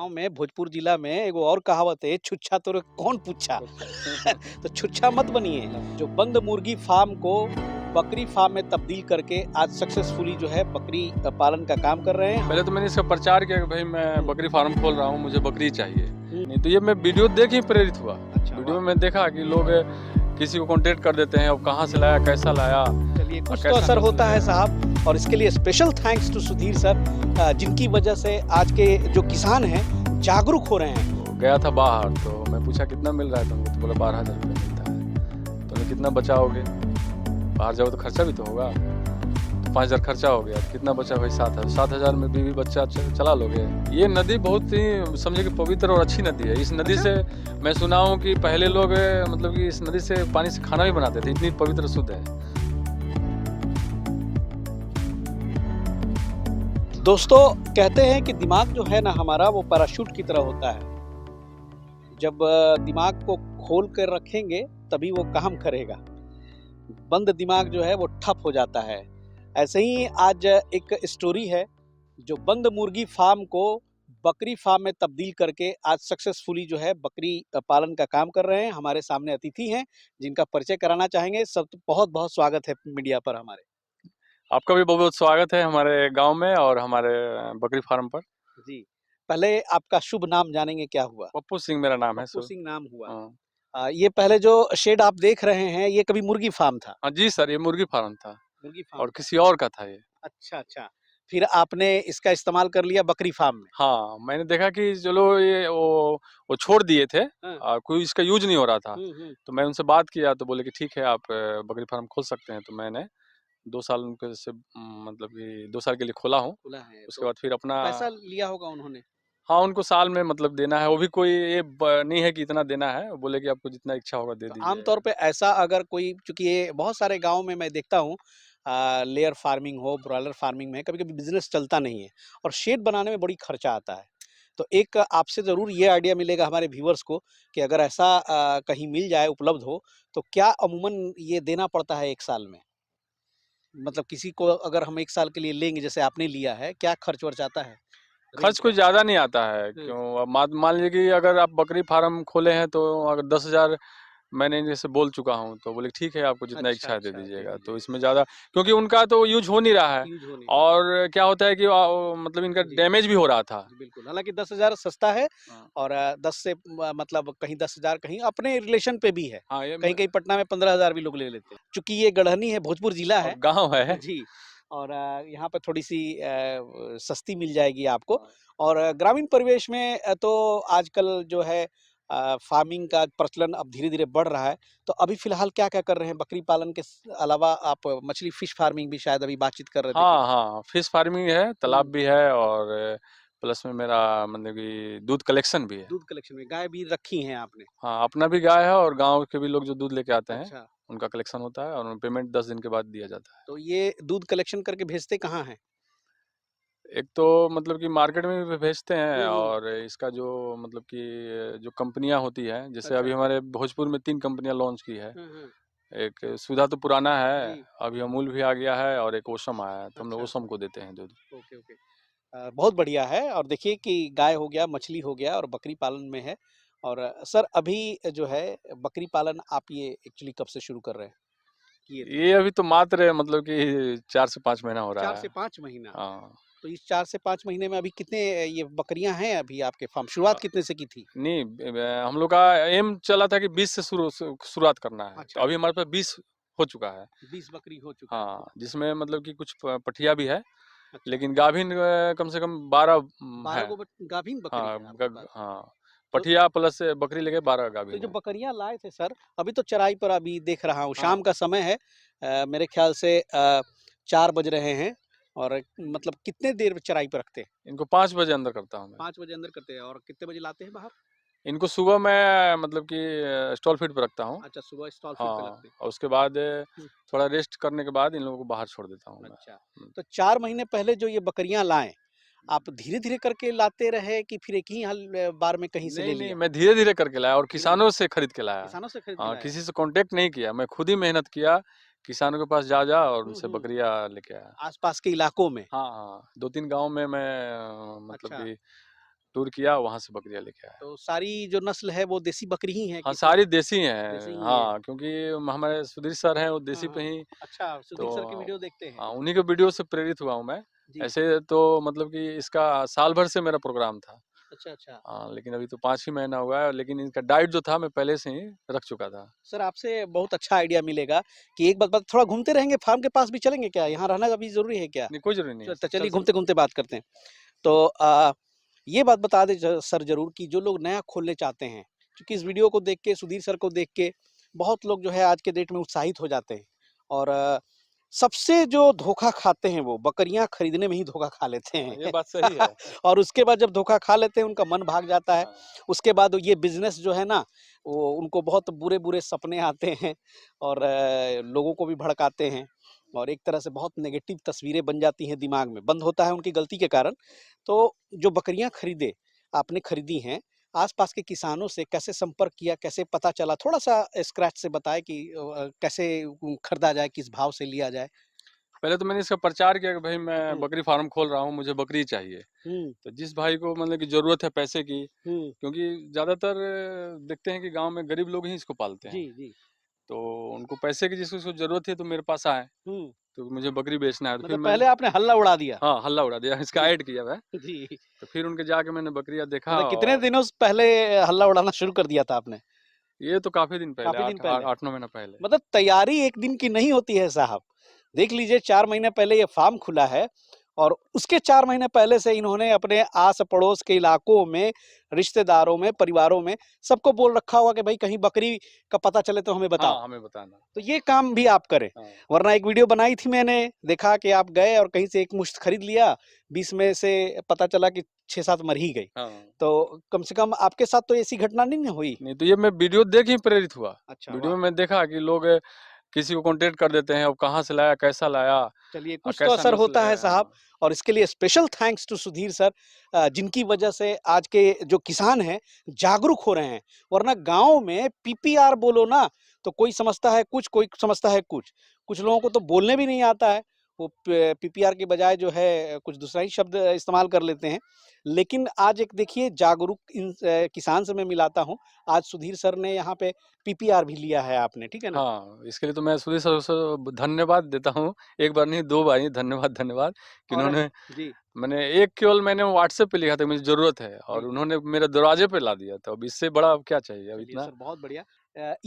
गाँव में भोजपुर जिला में एगो और कहावत है, छुच्छा तोरे कौन पूछा। अच्छा। तो छुच्छा मत बनिए। जो बंद मुर्गी फार्म को बकरी फार्म में तब्दील करके आज सक्सेसफुली जो है बकरी पालन का काम कर रहे हैं। पहले तो मैंने इसका प्रचार किया कि भाई मैं बकरी फार्म खोल रहा हूँ, मुझे बकरी चाहिए। हम्म। नहीं तो ये मैं वीडियो देख ही प्रेरित हुआ। अच्छा, वीडियो वाह। में देखा कि लोग किसी को कांटेक्ट कर देते हैं और कहाँ से लाया, कैसा लाया। चलिए, कुछ तो कैसा असर नस्ल होता है है। साहब, और इसके लिए special thanks to Sudhir sir, जिनकी वजह से आज के जो किसान हैं जागरूक हो रहे हैं। तो गया था बाहर, तो मैं पूछा कितना मिल रहा है तुमको, तो बोला 12,000 रुपये मिलता है। तो कितना बचाओगे, बाहर जाओ तो खर्चा भी तो होगा। तो 5,000 खर्चा हो गया, कितना बचा भाई 7,000। 7,000 में बीवी बच्चा चला लोगे। ये नदी बहुत ही समझे कि पवित्र और अच्छी नदी है। इस नदी से मैं सुना हूँ कि पहले लोग मतलब कि इस नदी से पानी से खाना भी बनाते थे, इतनी पवित्र शुद्ध है। दोस्तों, कहते हैं कि दिमाग जो है ना हमारा, वो पैराशूट की तरह होता है। जब दिमाग को खोल कर रखेंगे तभी वो काम करेगा। बंद दिमाग जो है वो ठप हो जाता है। ऐसे ही आज एक स्टोरी है, जो बंद मुर्गी फार्म को बकरी फार्म में तब्दील करके आज सक्सेसफुली जो है बकरी पालन का काम कर रहे हैं। हमारे सामने अतिथि हैं जिनका परिचय कराना चाहेंगे। सब बहुत बहुत स्वागत है मीडिया पर हमारे। आपका भी बहुत बहुत स्वागत है हमारे गांव में और हमारे बकरी फार्म पर। जी, पहले आपका शुभ नाम जानेंगे, क्या हुआ? पप्पू सिंह मेरा नाम है पप्पू सर। सिंह नाम हुआ। हाँ। ये पहले जो शेड आप देख रहे हैं, ये कभी मुर्गी फार्म था? हाँ जी सर, ये मुर्गी फार्म था मुर्गी फार्म और था। किसी और का था ये। अच्छा, अच्छा। फिर आपने इसका इस्तेमाल कर लिया बकरी फार्म में? हाँ, मैंने देखा कि चलो ये वो छोड़ दिए थे, हाँ। कोई इसका यूज़ नहीं हो रहा था। हुँ। तो मैं उनसे बात किया तो बोले कि ठीक है आप बकरी फार्म खोल सकते हैं। तो मैंने 2 साल उनके से मतलब कि 2 साल के लिए खोला हूँ। खुला है, उसके तो बाद फिर अपना पैसा लिया होगा उन्होंने? हाँ, उनको साल में मतलब देना है। वो भी कोई ये नहीं है कि इतना देना है। वो बोले कि आपको जितना इच्छा होगा दे तो आम तौर दीजिए। पे ऐसा अगर कोई, चूँकि ये बहुत सारे गाँव में मैं देखता हूँ, लेयर फार्मिंग हो, ब्रॉयलर फार्मिंग में कभी-कभी बिज़नेस चलता नहीं है और शेड बनाने में बड़ी खर्चा आता है। तो एक आपसे ज़रूर ये आइडिया मिलेगा हमारे व्यूअर्स को कि अगर ऐसा कहीं मिल जाए, उपलब्ध हो, तो क्या अमूमन ये देना पड़ता है 1 साल में? मतलब किसी को अगर हम 1 साल के लिए लेंगे, जैसे आपने लिया है, क्या खर्च-वर्च आता है? खर्च रेंट कुछ का? ज़्यादा नहीं आता है। हुँ। क्यों, अब मान लीजिए कि अगर आप बकरी फार्म खोले हैं तो अगर 10,000 मैंने जैसे बोल चुका हूँ, तो बोले ठीक है आपको जितना अच्छा, इच्छा है दे अच्छा, दे दीजिएगा। तो दीजिएगा। इसमें ज़्यादा, क्योंकि उनका तो यूज़ हो नहीं रहा है यूज़ हो नहीं रहा है। और क्या होता है कि मतलब इनका जी। डैमेज भी हो रहा था। जी, बिल्कुल। हालाँकि 10,000 सस्ता है हाँ। और 10 से मतलब कहीं 10,000, कहीं अपने रिलेशन पे भी है। हाँ, कहीं-कहीं पटना में 15,000 भी लोग ले लेते हैं। चूँकि ये गढ़हनी है, भोजपुर जिला और है। गाँव है। जी। और यहाँ पे थोड़ी-सी सस्ती मिल जाएगी आपको। हाँ। और ग्रामीण परिवेश में तो आजकल जो है फार्मिंग का प्रचलन अब धीरे-धीरे बढ़ रहा है। तो अभी फ़िलहाल क्या-क्या कर रहे हैं? बकरी पालन के अलावा आप मछली फ़िश फार्मिंग भी शायद अभी बातचीत कर रहे थे कुछ? हाँ, हाँ, फिश फार्मिंग है, तालाब हुँ। भी है और प्लस में मेरा मतलब कि दूध कलेक्शन भी है। दूध कलेक्शन में गाय भी रखी हैं आपने? हाँ, अपना भी गाय है और गाँव के भी लोग जो दूध लेके आते हैं, अच्छा। उनका कलेक्शन होता है और उन्हें पेमेंट 10 दिन के बाद दिया जाता है। तो ये दूध कलेक्शन करके भेजते कहाँ हैं? एक तो मतलब कि मार्केट में भी भेजते हैं हुँ। और इसका जो मतलब कि जो कंपनियाँ होती हैं, जैसे अभी अच्छा। हमारे भोजपुर में 3 कंपनियाँ लॉन्च की है। हुँ। एक सुधा तो पुराना है, जी। अभी अमूल भी आ गया है और एक ओसम आया है, तो हम लोग अच्छा। ओसम को देते हैं दूध। Okay, okay. बहुत बढ़िया है। और देखिए कि गाय हो गया, मछली हो गया और बकरी पालन में है। और सर, अभी जो है बकरी पालन आप ये एक्चुअली कब से शुरू कर रहे हैं? किए थे? ये अभी तो मात्र मतलब कि 4 से 5 महीना हो 4 रहा है। से 5 महीना। हाँ। तो इस 4 से 5 महीने में अभी कितने ये बकरियाँ हैं अभी आपके फार्म? शुरुआत कितने से की थी? नहीं, हम लोग का एम चला था कि 20 से शुरुआत करना है, तो अच्छा, अभी हमारे पास 20 हो चुका है। 20 बकरी हो चुका है हाँ, आपके पास। जिसमें मतलब कि कुछ पठिया भी है, अच्छा, लेकिन गाभिन कम से कम 12 है। 12 गो गाभीन बकरी हाँ, है आपके पास। हाँ, तो पठिया प्लस बकरी लेके 12 तो गाभिन जो है। बकरियाँ लाए थे सर, अभी तो चराई पर अभी देख रहा हूँ, हाँ, शाम का समय है। मेरे ख़्याल से 4 बज रहे हैं। और मतलब कितने देर चराई पे रखते हैं? इनको 5 बजे अंदर करता हूँ मैं। 5 बजे अंदर करते हैं और कितने बजे लाते हैं बाहर? इनको सुबह मैं मतलब कि स्टॉल फीड पे रखता हूँ। अच्छा, सुबह स्टॉल फीड पे हाँ, लगते हैं। और उसके बाद हुँ। थोड़ा रेस्ट करने के बाद इन लोगों को बाहर छोड़ देता हूँ मैं। अच्छा, हुँ। तो 4 महीने पहले जो ये बकरियाँ लाए, आप धीरे-धीरे करके लाते रहे कि फिर एक ही बार में कहीं से नहीं, ले नहीं, लिया? मैं धीरे-धीरे करके लाया और धीरे-धीरे, किसानों से खरीद के लाया। किसानों से खरीद के हाँ, लाए? किसी से कॉन्टैक्ट नहीं किया, मैं खुद ही मेहनत किया, किसानों के पास जा और उनसे हुँ। बकरियाँ लेके आया। आस-पास के इलाकों में? हाँ, हाँ, 2-3 गाँव में मैं मतलब अच्छा। कि टूर किया, वहाँ से बकरियाँ लेके आया। तो सारी जो नस्ल है वो देसी बकरी ही है हाँ, कि कुछ सारी देसी देसी हैं। ही है? हाँ, क्योंकि हमारे सुधीर सर हैं, वो हाँ, देसी पे हाँ। ही अच्छा, सुधीर सर की तो वीडियो देखते हैं? हाँ, उन्हीं के वीडियो से प्रेरित हुआ हूँ मैं। जी। ऐसे तो मतलब कि इसका साल भर से मेरा प्रोग्राम था। अच्छा, अच्छा। हाँ, लेकिन अभी तो 5 ही महीना हुआ है, लेकिन इनका डाइट जो था मैं पहले से ही रख चुका था। सर आपसे बहुत अच्छा आइडिया मिलेगा कि एक बात थोड़ा घूमते रहेंगे, फार्म के पास भी चलेंगे क्या? यहाँ रहना अभी ज़रूरी है क्या? नहीं, कोई ज़रूरी नहीं है। तो चल चलिए सकते हैं। घूमते-घूमते बात करते हैं। तो ये बात बता दें सर ज़रूर कि जो लोग नया खोलने चाहते हैं, क्योंकि इस वीडियो को देख के, सुधीर सर को देख के बहुत लोग जो है आज के डेट में उत्साहित हो जाते हैं और सबसे जो धोखा खाते हैं वो बकरियाँ खरीदने में ही धोखा खा लेते हाँ, ये हैं। बात सही है। और उसके बाद जब धोखा खा लेते हैं उनका मन भाग जाता है। हाँ, उसके बाद ये बिज़नेस जो है ना, वो उनको बहुत बुरे-बुरे सपने आते हैं और लोगों को भी भड़काते हैं और एक तरह से बहुत नेगेटिव तस्वीरें बन जाती हैं दिमाग में, बंद होता है उनकी गलती के कारण। तो जो बकरियाँ खरीदे, आपने खरीदी हैं, आस-पास के किसानों से कैसे संपर्क किया, कैसे पता चला? थोड़ा-सा स्क्रैच से बताएँ कि कैसे खरीदा जाए, किस भाव से लिया जाए? पहले तो मैंने इसका प्रचार किया कि भाई मैं हुँ, बकरी फार्म खोल रहा हूँ, मुझे बकरी चाहिए। हुँ, तो जिस भाई को मतलब कि ज़रूरत है पैसे की, हुँ। क्योंकि ज़्यादातर देखते हैं कि गाँव में गरीब लोग ही इसको पालते हैं। जी, जी। तो उनको पैसे की जिसको ज़रूरत है तो मेरे पास आए, हुँ, तो मुझे बकरी बेचना है, तो फिर मतलब मैंने पहले आपने हल्ला उड़ा दिया। हाँ, हल्ला उड़ा दिया, इसका जी, ऐड किया मैं। जी। तो फिर उनके जाके मैंने बकरियाँ देखा मतलब कितने और दिनों स पहले हल्ला उड़ाना शुरू कर दिया था आपने? ये तो काफ़ी दिन पहले काफ़ी दिन 8 पहले? 8-9 महीना पहले। मतलब तैयारी एक दिन की नहीं होती है साहब। देख लीजिए 4 महीने पहले ये फ़ार्म खुला है और उसके 4 महीने पहले से इन्होंने अपने आस-पड़ोस के इलाकों में, रिश्तेदारों में, परिवारों में सबको बोल रखा होगा कि भई कहीं बकरी का पता चले तो हमें बताओ। हाँ, हमें बताना। तो ये काम भी आप करें। हाँ, वरना एक वीडियो बनाई थी मैंने, देखा कि आप गए और कहीं से एक मुश्त खरीद लिया, 20 में से पता चला कि 6-7 मर ही गई। हाँ। तो कम से कम आपके साथ तो ऐसी घटना नहीं ना हुई? नहीं तो ये मैं वीडियो देख ही प्रेरित हुआ। अच्छा, वीडियो वाह! में मैं देखा कि लोग किसी को कॉन्टैक्ट कर देते हैं, अब कहाँ से लाया, कैसा लाया चलिए और कुछ तो कैसा असर नस्ल होता है। है साहब हाँ, और इसके लिए special thanks to Sudhir sir, जिनकी वजह से आज के जो किसान हैं जागरूक हो रहे हैं। वरना गाँव में पीपीआर बोलो ना तो कोई समझता है कुछ, कोई समझता है कुछ। कुछ लोगों को तो बोलने भी नहीं आता है। वो पीपीआर के बजाय जो है कुछ दूसरा ही शब्द इस्तेमाल कर लेते हैं। लेकिन आज एक देखिए जागरूक किसान से मैं मिलाता हूँ। आज सुधीर सर ने यहाँ पे पीपीआर भी लिया है आपने, ठीक है ना? हाँ, इसके लिए तो मैं सुधीर सर को धन्यवाद देता हूँ। एक बार नहीं 2 बार ही धन्यवाद धन्यवाद कि और उन्होंने जी, केवल मैंने व्हाट्सएप पे लिखा था मुझे ज़रूरत है और जी। उन्होंने मेरे दरवाजे पे ला दिया। तो अब इससे बड़ा अब क्या चाहिए अब चलिए इतना सर बहुत बढ़िया।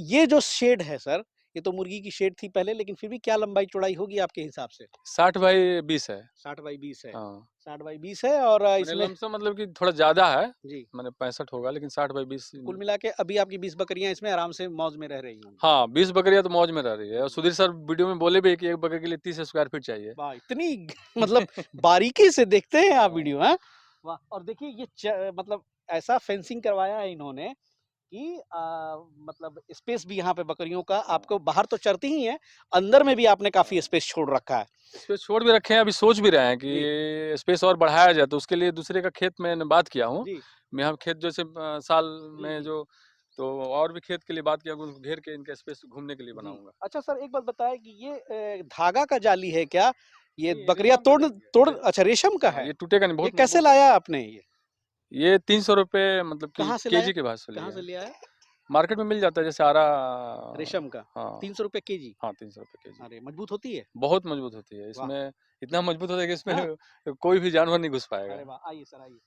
ये जो शेड है सर, ये तो मुर्गी की शेड थी पहले लेकिन फिर भी क्या लंबाई-चौड़ाई होगी आपके हिसाब से? 60 बाई 20 है। 60 बाई 20 है। हाँ, 60 बाई 20 है और मैंने इसमें लमसम मतलब कि थोड़ा ज़्यादा है, जी, मैंने 65 होगा लेकिन 60 बाई 20 कुल मिला के अभी आपकी 20 बकरियाँ इसमें आराम से मौज में रह रही होंगी। हाँ, 20 बकरियाँ तो मौज में रह रही है और हुँ, सुधीर सर वीडियो में बोले भी कि एक बकरी के लिए 30 स्क्वायर फीट चाहिए। वाह! इतनी मतलब बारीकी से देखते हैं आप हाँ, वीडियो, हैं? वाह! और देखिए ये मतलब ऐसा फेंसिंग करवाया है इन्होंने कि मतलब स्पेस भी यहाँ पे बकरियों का हाँ। आपको बाहर तो चरती ही हैं, अंदर में भी आपने काफ़ी हाँ। स्पेस छोड़ रखा है। स्पेस छोड़ भी रखे हैं, अभी सोच भी रहे हैं जी, कि स्पेस और बढ़ाया जाए, तो उसके लिए दूसरे का खेत मैंने बात किया हूँ। जी, मैं यहाँ खेत जैसे साल जी, में जी। जो तो और भी खेत के लिए बात किया, उसको घेर के इनका स्पेस घूमने के लिए जी। बनाऊँगा। अच्छा सर एक बात बताएँ कि ये धागा का जाली है क्या? ये नहीं, बकरियाँ रेशम का जाली है। तोड़ अच्छा रेशम का हाँ, है? ये टूटेगा नहीं, ये बहुत कैसे मजबूत है। लाया आपने ये? ये ₹300 मतलब कि कहाँ से लाया? केजी के भाव से कहाँ लिया से है। लिया है? मार्केट में मिल जाता है जैसे आरा रेशम का? हाँ, ₹300 केजी? हाँ ₹300 केजी। अरे मजबूत होती है? बहुत मजबूत होती है, वाह! इसमें इतना मजबूत होता है कि इसमें हाँ? कोई भी जानवर नहीं घुस पाएगा। अरे वाह! आइए सर आइए।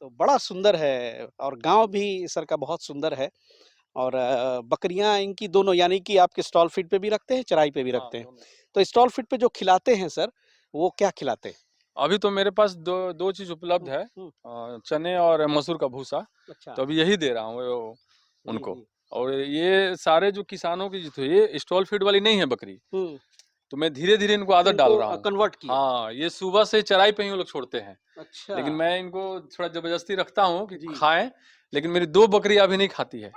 तो बड़ा सुंदर है और गाँव भी सर का बहुत सुंदर है और बकरियाँ इनकी दोनों यानी कि आपके स्टॉल फीड पे भी रखते हैं, चराई पे भी हाँ, रखते हैं। दोनों। तो स्टॉल फीड पे जो खिलाते हैं सर, वो क्या खिलाते हैं? अभी तो मेरे पास 2 चीज़ उपलब्ध हुँ, है हुँ। चने और मसूर का भूसा, अच्छा। तो अभी यही दे रहा हूँ जी, उनको। जी। और ये सारे जो किसानों की जो थे, ये स्टॉल फीड वाली नहीं है बकरी, हुँ। तो मैं धीरे-धीरे इनको आदत डाल इनको रहा हूँ। कन्वर्ट किया। हाँ, ये सुबह से चराई पे ही वो लोग छोड़ते हैं, अच्छा। लेकिन मैं इनको थोड़ा ज़बरदस्ती रखता हूँ कि जी। खाएँ, लेकिन मेरी 2 बकरियाँ अभी नहीं खाती है।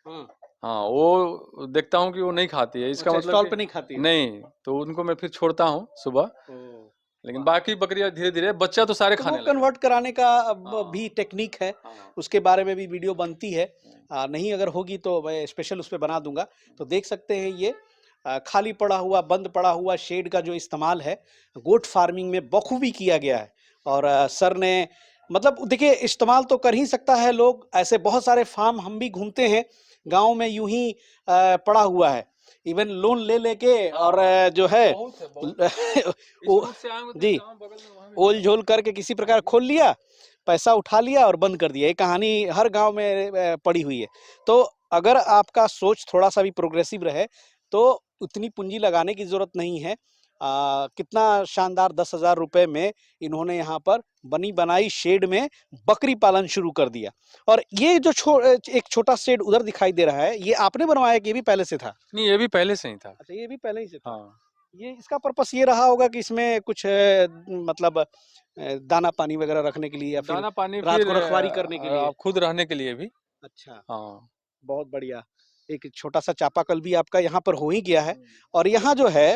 हाँ। हाँ, वो देखता हूँ कि वो नहीं खाती है, इसका अच्छा मतलब स्टॉल कि पे नहीं खाती है? नहीं, तो उनको मैं फिर छोड़ता हूँ सुबह, ओह! लेकिन वाह! बाकी बकरियाँ धीरे-धीरे बच्चा तो सारे तो वो खाने लगे हैं। कन्वर्ट कराने का भी हाँ, टेक्नीक है, हाँ। उसके बारे में भी वीडियो बनती है। हुँ। नहीं अगर होगी तो मैं स्पेशल उस पे बना दूँगा। तो देख सकते हैं ये खाली पड़ा हुआ, बंद पड़ा हुआ शेड का जो इस्तेमाल है, गोट फार्मिंग में बखूबी किया गया है और सर ने मतलब देखिए इस्तेमाल तो कर ही सकता है लोग, ऐसे बहुत सारे फार्म हम भी घूमते हैं, गाँव में यूँ ही पड़ा हुआ है। इवन लोन ले लेके और जो है बहुत है, बहुत इस वो रूट से आए हो तो जी, गाँव बगल में वहाँ भी बना है। ओल-झोल करके किसी प्रकार खोल लिया, पैसा उठा लिया और बंद कर दिया। ये कहानी हर गाँव में पड़ी हुई है। तो अगर आपका सोच थोड़ा-सा भी प्रोग्रेसिव रहे, तो उतनी पूँजी लगाने की ज़रूरत नहीं है। कितना शानदार ₹10,000 में इन्होंने यहाँ पर बनी-बनाई शेड में बकरी पालन शुरू कर दिया। और ये जो एक छोटा शेड उधर दिखाई दे रहा है, ये आपने बनवाया कि ये भी पहले से था? नहीं, ये भी पहले से ही था। अच्छा, ये भी पहले ही से था। हाँ। ये इसका पर्पस ये रहा होगा कि इसमें कुछ मतलब दाना पानी वगैरह रखने के लिए या फिर दाना पानी रात फिर को रखवारी करने के लिए? आप खुद रहने के लिए भी। अच्छा, हाँ। बहुत बढ़िया। एक छोटा-सा चापाकल भी आपका यहाँ पर हो ही गया है हुँ। और यहाँ जो है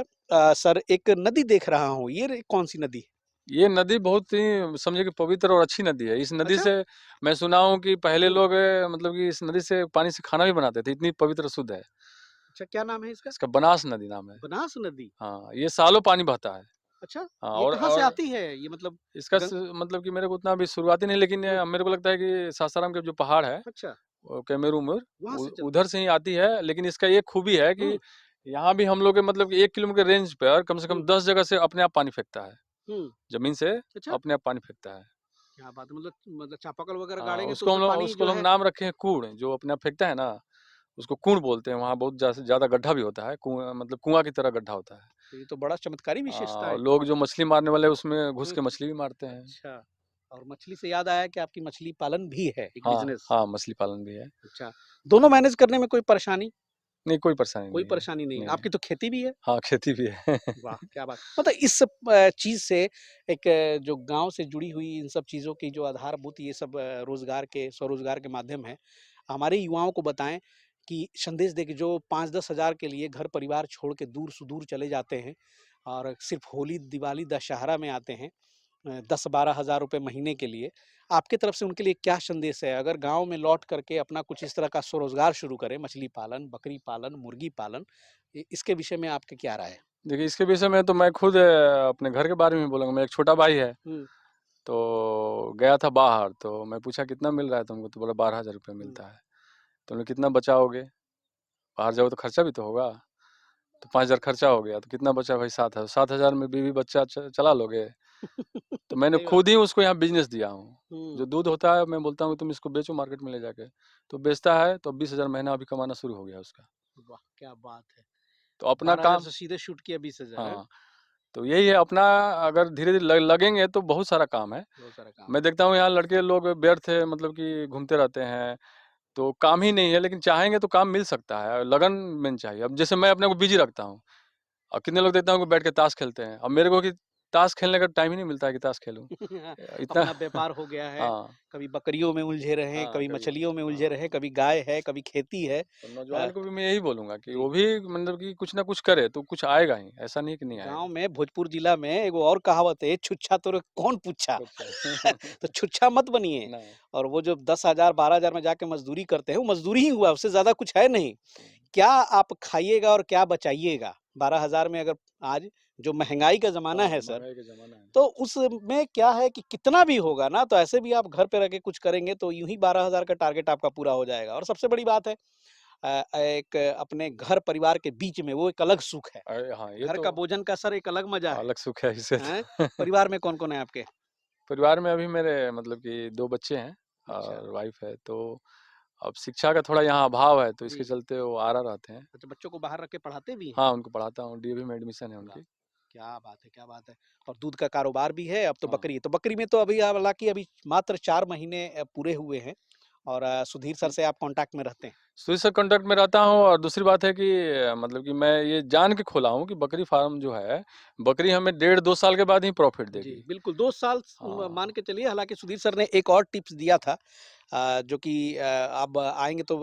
सर एक नदी देख रहा हूँ, ये कौन-सी नदी? ये नदी बहुत ही समझिए कि पवित्र और अच्छी नदी है। इस नदी अच्छा? से मैं सुना हूँ कि पहले हुँ, लोग मतलब कि इस नदी से पानी से खाना भी बनाते थे, इतनी पवित्र शुद्ध है। अच्छा क्या नाम है इसका? इसका बनास नदी नाम है। बनास नदी? हाँ, ये सालों पानी बहता है। अच्छा, हाँ, ये कहाँ से और आती है? ये मतलब इसका गंग मतलब कि मेरे को उतना अभी शुरुआती नहीं, लेकिन हुँ, मेरे को लगता है कि सासाराम के जो पहाड़ है, अच्छा, वो केमेरू-वेमूर वहाँ से चलती उधर है। से ही आती है। लेकिन इसका एक खूबी है हुँ, कि यहाँ भी हम लोग के मतलब कि 1 किलोमीटर रेंज पर कम से कम हुँ, 10 जगह से अपने आप पानी फेंकता है। हुँ, ज़मीन से अच्छा, अपने आप पानी फेंकता है। क्या बात है! मतलब चापाकल वगैरह हाँ, गाड़ेंगे तो उसमें पानी उसको जो हम है नाम रखे हैं कूड़, जो अपने आप फेंकता है ना, उसको कूड़ बोलते हैं। वहाँ बहुत ज़्यादा गड्ढा भी होता है, मतलब कुआँ की तरह गड्ढा होता है। तो ये तो बड़ा चमत्कारी विशेषता है। लोग जो मछली मारने वाले हैं, उसमें घुस हुँ, के मछली भी मारते हैं। अच्छा और मछली से याद आया कि आपकी मछली पालन भी है, एक हाँ, बिज़नेस। हाँ, मछली पालन भी है। अच्छा, दोनों मैनेज करने में कोई परेशानी? नहीं, कोई परेशानी कोई नहीं है। परेशानी नहीं है, नहीं, नहीं। आपकी तो खेती भी है? हाँ, खेती भी है। वाह! क्या बात मतलब इस चीज़ से एक जो गाँव से जुड़ी हुई इन सब चीज़ों की जो आधारभूत ये सब रोज़गार के स्वरोज़गार के माध्यम हैं, हमारे युवाओं को बताएँ कि संदेश दें कि जो 5-10 हज़ार के लिए घर परिवार छोड़ के दूर-सुदूर चले जाते हैं और सिर्फ़ होली, दिवाली, दशहरा में आते हैं 10-12 हज़ार रुपए महीने के लिए, आपकी तरफ से उनके लिए क्या संदेश है? अगर गाँव में लौट करके अपना कुछ इस तरह का स्वरोज़गार शुरू करें, मछली पालन, बकरी पालन, मुर्गी पालन, इसके विषय में आपकी क्या राय है? देखिए, इसके विषय में तो मैं खुद अपने घर के बारे में बोलूँगा। मेरा एक छोटा भाई है, हुँ, तो गया था बाहर, तो मैं पूछा कितना मिल रहा है तुमको? तो बोला ₹12,000 हुँ। मिलता है। तो मैं कितना बचाओगे? बाहर जाओगे तो खर्चा भी तो होगा। तो 5,000 खर्चा हो गया, तो कितना बचा भाई 7,000, 7,000 में बीवी बच्चा चला लोगे? तो मैंने सही बात खुद ही उसको यहाँ बिज़नेस दिया हूँ। हुँ, जो दूध होता है मैं बोलता हूँ तुम इसको बेचो मार्केट में ले जाके। तो बेचता है तो 20,000 महीना अभी कमाना शुरू हो गया उसका। वाह! क्या बात है। तो अपना 12,000 काम से सीधे शूट किया 20,000 हैं? हाँ, तो यही है अपना अगर धीरे-धीरे लगेंगे तो बहुत सारा काम है। बहुत सारा काम मैं है। देखता हूँ यहाँ लड़के लोग व्यर्थ मतलब कि घूमते रहते हैं, तो काम ही नहीं है लेकिन चाहेंगे तो काम मिल सकता है, लगन मेन चाहिए। अब जैसे मैं अपने को बिज़ी रखता हूँ और कितने लोग देखता हूँ कि बैठ के ताश खेलते हैं। अब मेरे को कि ताश खेलने का टाइम ही नहीं मिलता है कि ताश खेलूँ। इतना अपना व्यापार हो गया है, हाँ, कभी बकरियों में उलझे रहें, हाँ, कभी कभी मछलियों में उलझे हाँ। रहें, कभी गाय है, कभी खेती है। तो अ, नौजवान को भी मैं यही बोलूँगा कि जी, वो भी मतलब कि कुछ ना कुछ करे तो कुछ आएगा ही, ऐसा नहीं कि नहीं गाँव आएगा। में भोजपुर जिला में एगो और कहावत है, छुच्छा तोरे कौन पूछा? कुछ तो छुच्छा मत बनिए ना और वो जो 10,000 12,000 में जाके मज़दूरी करते हैं, वो मज़दूरी ही हुआ, उससे ज़्यादा कुछ है नहीं। क्या आप खाइएगा और क्या बचाइएगा? 12,000 में अगर आज जो महँगाई का ज़माना हाँ, है सर, महँगाई का ज़माना है। तो उसमें क्या है कि कितना भी होगा ना, तो ऐसे भी आप घर पे रह के कुछ करेंगे तो यूँ ही 12,000 का टारगेट आपका पूरा हो जाएगा और सबसे बड़ी बात है एक अपने घर परिवार के बीच में वो एक अलग सुख है। अरे हाँ, ये घर तो का भोजन का सर एक अलग मज़ा है। अलग सुख है इससे हैं? तो। परिवार में कौन-कौन है आपके? परिवार में अभी मेरे मतलब कि 2 बच्चे हैं अच्छा, और वाइफ़ है, तो अब शिक्षा का थोड़ा यहाँ अभाव है, तो इसके जी। चलते वो आरा रहते हैं। अच्छा बच्चों को बाहर रख के पढ़ाते भी हैं? हाँ, उनको पढ़ाता हूँ, डीएवी में एडमिशन है वाह! उनकी। क्या बात है, क्या बात है। और दूध का कारोबार भी है, अब तो हाँ। बकरी है। तो बकरी में तो अभी हालाँकि अभी मात्र 4 महीने पूरे हुए हैं और सुधीर सर से आप कॉन्टैक्ट में रहते हैं। सुई से कॉन्टैक्ट में रहता हूँ और दूसरी बात है कि मतलब कि मैं ये जान के खोला हूँ कि बकरी फार्म जो है, बकरी हमें डेढ़ 2 साल के बाद ही प्रॉफ़िट जी, देगी। बिल्कुल 2 साल मान हाँ, के चलिए हालाँकि सुधीर सर ने एक और टिप्स दिया था जो कि अब आएँगे तो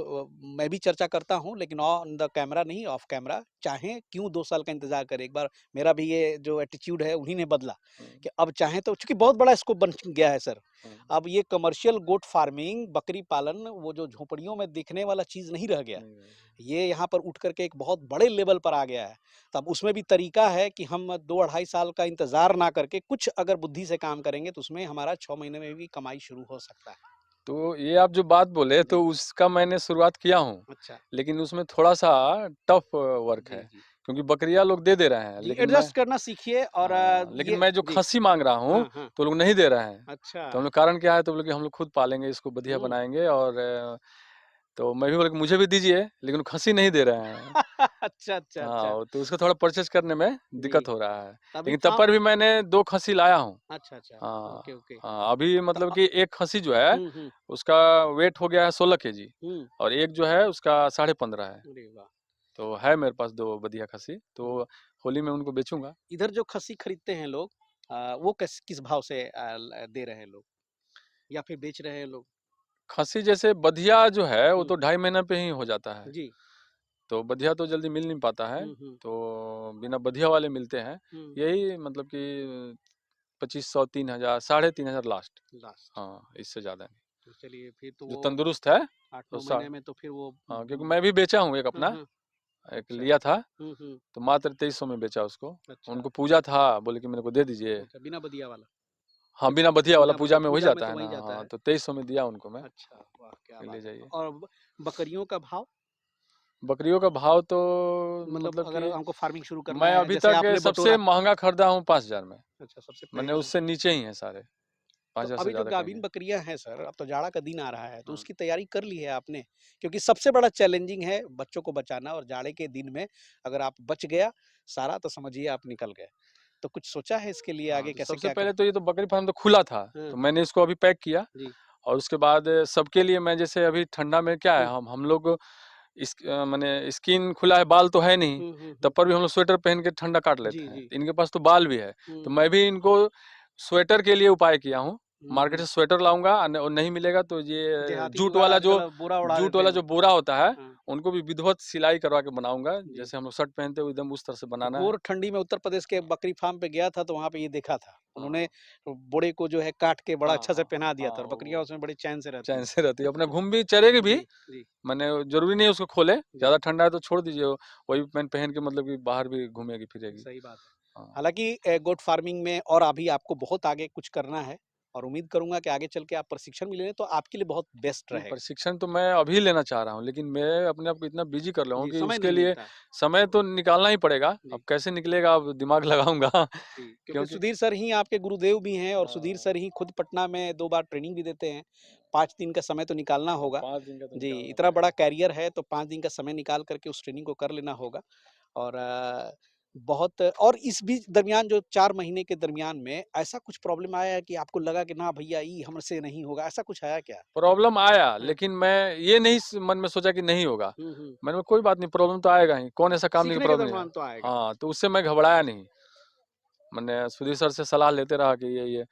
मैं भी चर्चा करता हूँ, लेकिन ऑन द कैमरा नहीं, ऑफ कैमरा। चाहें क्यों 2 साल का इंतज़ार करें? एक बार मेरा भी ये जो एटीट्यूड है उन्हीं ने बदला हुँ, कि अब चाहें तो, चूँकि बहुत बड़ा स्कोप बन गया है सर। हुँ। अब ये कमर्शियल गोट फार्मिंग, बकरी पालन, वो जो झोपड़ियों में दिखने वाला चीज़ नहीं रह गया। नहीं, नहीं। ये यहाँ पर उठ कर के एक बहुत बड़े लेवल पर आ गया है। तो अब उसमें भी तरीका है कि हम 2 अढ़ाई साल का इंतज़ार ना करके कुछ अगर बुद्धि से काम करेंगे तो उसमें हमारा 6 महीने में भी कमाई शुरू हो सकता है। तो ये आप जो बात बोले जी। तो उसका मैंने शुरुआत किया हूँ, अच्छा। लेकिन उसमें थोड़ा-सा टफ वर्क जी, है, जी। क्योंकि बकरियाँ लोग दे रहे हैं, जी, लेकिन मैं एडजस्ट करना सीखिए और लेकिन ये मैं जो जी। खस्सी माँग रहा हूँ, हाँ, हाँ। तो लोग नहीं दे रहे हैं। अच्छा। तो हम लोग कारण क्या है, तो बोले कि हम लोग खुद पालेंगे, इसको बढ़िया हुँ। बनाएँगे और तो मैं भी बोला कि मुझे भी दीजिए, लेकिन वो खस्सी नहीं दे रहे हैं। अच्छा, अच्छा, अच्छा। हाँ, तो उसको थोड़ा परचेज़ करने में जी। दिक्कत हो रहा है। तो अभी लेकिन तब फार्म पर भी मैंने 2 खस्सी लाया हूँ। अच्छा, अच्छा। हाँ, ओके, ओके। हाँ, अभी तो मतलब कि एक खस्सी जो है, हुँ, हुँ, उसका वेट हो गया है 16 केजी हुँ। और एक जो है उसका 15.5 है। अरे वाह! तो है मेरे पास 2 बढ़िया खस्सी, हुँ। तो होली में उनको बेचूँगा। इधर जो खस्सी खरीदते हैं लोग वो किस भाव से दे रहे हैं लोग या फिर बेच रहे हैं लोग? खस्सी जैसे बधिया जो है, वो हुँ। तो 2.5 महीना पे ही हो जाता है। जी। तो बधिया तो जल्दी मिल नहीं पाता है, हुँ, हुँ, तो बिना बधिया वाले मिलते हैं। हुँ। यही मतलब कि 2500 3000 साढ़े 3000 लास्ट। लास्ट। हाँ, इससे ज़्यादा नहीं। तो चलिए फिर तो जो वो तंदुरुस्त है, तो 8-9 महीने में तो फिर वो हाँ, क्योंकि मैं भी बेचा हूँ एक हाँ, अपना, हाँ। एक अच्छा। लिया था, हुँ, हुँ। तो मात्र 2300 में बेचा उसको। अच्छा, उनको पूजा था, बोले कि मेरे को दे दीजिए। अच्छा बिना बदिया वाला। हाँ, बिना बधिया वाला बिना बदिया पूजा में वही पूजा में जाता तो है ना, वही जाता हाँ, है। तो 2300 में दिया उनको मैं, अच्छा, वाह! क्या कि ले बात है। जाइए। और बकरियों का भाव? बकरियों का भाव तो मतलब मतलब अगर कि हमको फार्मिंग शुरू करना मैं है, अभी जैसे तक आपने सबसे बटोरा महँगा खरीदा हूँ 5000 में। अच्छा सबसे मैंने पहले उससे नीचे ही हैं सारे, तो 5000 से अभी जो ज़्यादा कहीं गाभिन नहीं। बकरियाँ हैं सर, अब तो जाड़ा का दिन आ रहा है, तो हाँ। उसकी तैयारी कर ली है आपने? क्योंकि सबसे बड़ा चैलेंजिंग है बच्चों को बचाना और जाड़े के दिन में अगर आप बच गया सारा तो समझिए आप निकल गए। तो कुछ सोचा है इसके लिए हाँ, आगे तो कैसे सबसे क्या कर पहले तो ये तो बकरी फार्म तो खुला था, हाँ, तो मैंने इसको अभी पैक किया जी। और उसके बाद सबके लिए मैं जैसे अभी ठंडा में क्या है, हुँ, हम लोग माने स्किन खुला है, बाल तो है नहीं, हुँ, हुँ, हुँ। तब पर भी हम लोग स्वेटर पहन के ठंडा काट जी, लेते हैं। जी। तो इनके पास तो बाल भी है, तो हुँ, मैं भी इनको स्वेटर के लिए उपाय किया हूँ। हुँ, मार्केट हुँ। से स्वेटर लाऊँगा और नहीं मिलेगा तो ये देहाती जुगाड़ आजकल बोरा उड़ा जूट देते वाला हैं। जो बोरा होता है, हाँ, उनको भी विधिवत सिलाई करवा के बनाऊँगा। जी। जैसे हम लोग शर्ट पहनते हैं एकदम उस तरह से बनाना है। घोर ठंडी में उत्तर प्रदेश के बकरी फार्म पे गया था तो वहाँ पे ये देखा था। उन्होंने हाँ, बोरे को जो है काट के बड़ा हाँ, अच्छा से हाँ, पहना दिया था हाँ, और बकरियाँ वो उसमें बड़े चैन से रहती चैन हैं। से रहती है, अपना घूम भी चरेगी भी, जी, जी, माने ज़रूरी नहीं है उसको खोले, जी। ज़्यादा ठंडा है तो छोड़ दीजिए, वही पैंट पहन के मतलब कि बाहर भी घूमेगी फिरेगी। सही बात है। हाँ, हालाँकि गोट फार्मिंग में और अभी आपको बहुत आगे कुछ करना है और उम्मीद करूँगा कि आगे चल के आप प्रशिक्षण भी लें तो आपके लिए बहुत बेस्ट नहीं रहेगा। प्रशिक्षण तो मैं अभी लेना चाह रहा हूँ, लेकिन मैं अपने आप को इतना बिज़ी कर रहा हूँ जी, कि समय उसके नहीं लिए मिलता। समय तो निकालना ही पड़ेगा। अब जी, कैसे निकलेगा, अब दिमाग लगाऊँगा जी। क्योंकि क्योंकि सुधीर सर ही आपके गुरुदेव भी हैं और सुधीर हाँ, सर ही खुद पटना में 2 बार ट्रेनिंग भी देते हैं। 5 दिन का समय तो निकालना तो होगा। 5 दिन का तो जी, निकालना इतना बड़ा पड़ेगा। करियर है तो 5 दिन का समय निकाल कर के उस ट्रेनिंग को कर लेना होगा और बहुत और इस बीच दरमियान जो 4 महीने के दरमियान में ऐसा कुछ प्रॉब्लम आया है कि आपको लगा कि ना भैया ये हमसे नहीं होगा, ऐसा कुछ आया क्या? प्रॉब्लम आया, हाँ। लेकिन मैं ये नहीं मन में सोचा कि नहीं होगा। हुँ, हुँ। मैंने बोला कोई बात नहीं, प्रॉब्लम तो आएगा ही, कौन ऐसा काम नहीं कि सीखने के प्रॉब्लम नहीं आया। दरमियान तो आएगा। हाँ, तो उससे मैं घबराया नहीं। मैंने सुधीर सर से सलाह लेते रहा कि ये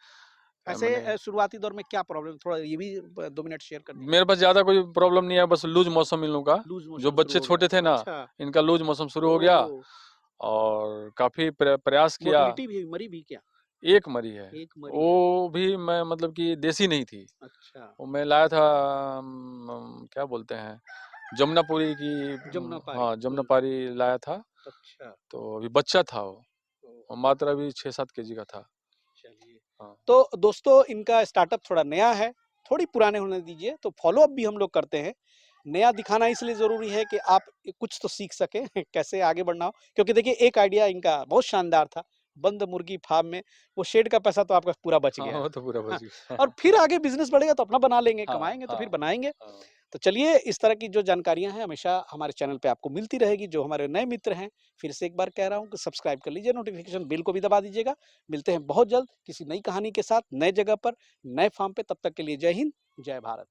ऐसे मैंने शुरुआती दौर में क्या प्रॉब्लम थोड़ा ये भी 2 मिनट शेयर कर दीजिए। मेरे पास ज़्यादा कोई प्रॉब्लम नहीं है, बस लूज़ मौसम इन लोगों का। लूज़ जो मोशन शुरू बच्चे हो गया। छोटे थे ना, अच्छा, इनका लूज़ मौसम शुरू हो गया ओह! और काफ़ी प्रयास किया। मोर्टेलिटी भी मरी भी क्या? एक मरी है, एक मरी है। वो भी मैं मतलब कि देसी नहीं थी। अच्छा, वो मैं लाया था क्या बोलते हैं, जमुनापुरी की जमुनापारी। हाँ, हुँ, जमुनापारी लाया था, अच्छा, तो अभी बच्चा था वो ओह! और मात्र अभी 6-7 केजी का था। चलिए। हाँ, तो दोस्तों इनका स्टार्टअप थोड़ा नया है, थोड़ी पुराने होने दीजिए, तो फ़ॉलो-अप भी हम लोग करते हैं। नया दिखाना इसलिए ज़रूरी है कि आप कुछ तो सीख सकें, कैसे आगे बढ़ना हो। क्योंकि देखिए एक आइडिया इनका बहुत शानदार था, बंद मुर्गी फ़ार्म में वो शेड का पैसा तो आपका पूरा बच हाँ, गया। वो तो पूरा हाँ, बच गया। और फिर आगे बिज़नेस बढ़ेगा तो अपना बना लेंगे, हाँ, कमाएँगे तो फिर हाँ, बनाएँगे। हाँ। तो चलिए इस तरह की जो जानकारियाँ हैं हमेशा हमारे चैनल पे आपको मिलती रहेगी। जो हमारे नए मित्र हैं, फिर से एक बार कह रहा हूँ कि सब्सक्राइब कर लीजिए, नोटिफ़िकेशन बेल को भी दबा दीजिएगा। मिलते हैं बहुत जल्द किसी नई कहानी के साथ, नए जगह पर, नए फ़ार्म पे, तब तक के लिए जय हिंद, जय भारत।